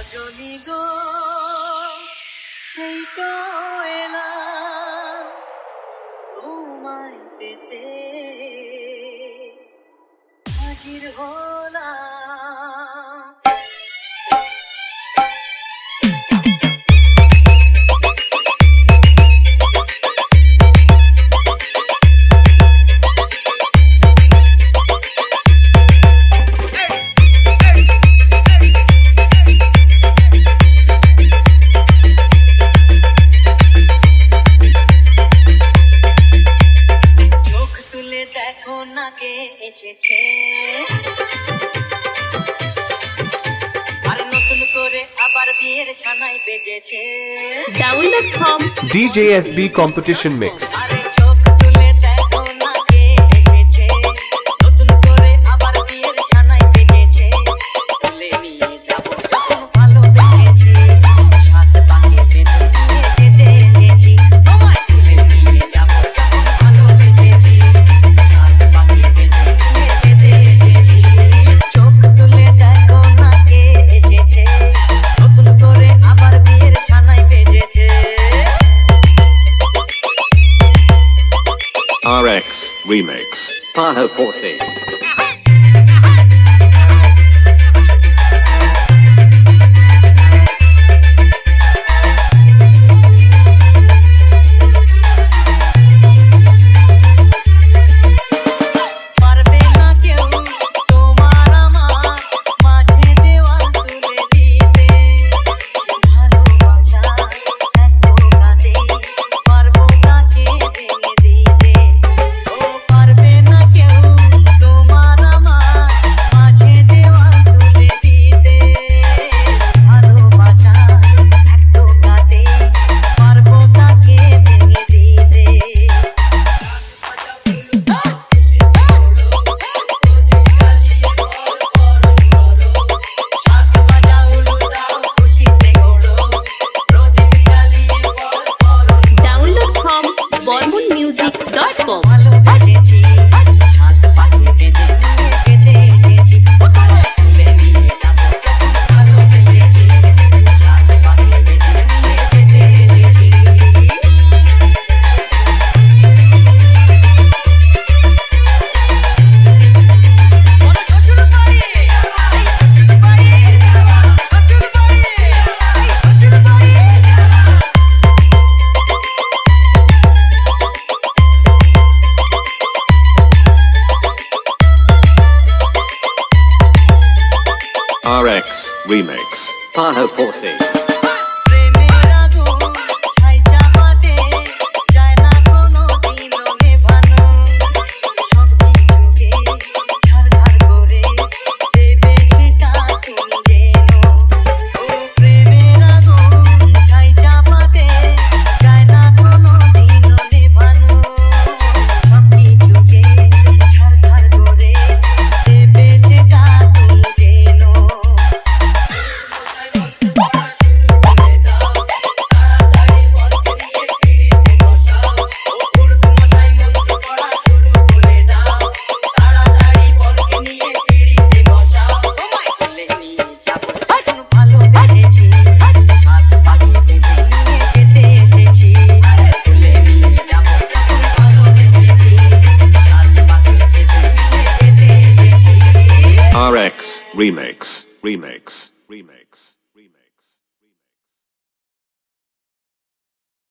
রজনী গো সেই তো এলাম তোমায় পেতে হাজির হলাম। দেখো না কে এসেছে, আর নতুন করে আবার বিয়ের সানাই বেজেছে। Download from DJSB Competition Mix. আরে চোখ তুলে দেখো না কে এসেছে, নতুন করে আবার বিয়ের সানাই বেজেছে। তুলে নিয়ে যাবো যখন ভালোবেসেছি, সাত পাকে বেঁধে নিয়ে যেতে এসেছি। তোমায় তুলে নিয়ে যাবো যখন ভালোবেসেছি, সাত পাকে বেঁধে নিয়ে যেতে এসেছি। চোখ তুলে দেখো না কে এসেছে, নতুন করে আবার বিয়ের সানাই বেজেছে। RX Remix. Pano Posse. পারবে না কেউ তোমার আমার মাঝে দেওয়াল তুলে দিতে, ভালোবাসা এত কাঁদে পারবো তাকে ভেঙে দিতে। ও পারবে না কেউ তোমার আমার মাঝে দেওয়াল তুলে দিতে, ভালোবাসা এত কাঁদে পারবো তাকে ভেঙে দিতে। Download from bormonmusic.com. ভালোবেসেছি, সাত পাকে বেঁধে নিয়ে যেতে এসেছি। তুলে নিয়ে যাবো যখন ভালোবেসেছি, সাত পাকে বেঁধে নিয়ে যেতে এসেছি। RX Remix. Pano Posse. প্রেমের আগুন ছাই চাপাতে যায় না কোনোদিনও নেভানো, সব কিছুকে ছারখার করে দেবে সেটা তুমি জেনো। ও প্রেমের আগুন ছাই চাপাতে যায় না কোনোদিনও নেভানো, সব কিছুকে ছারখার করে দেবে সেটা তুমি জেনো। RX Remix. Remix. Remix.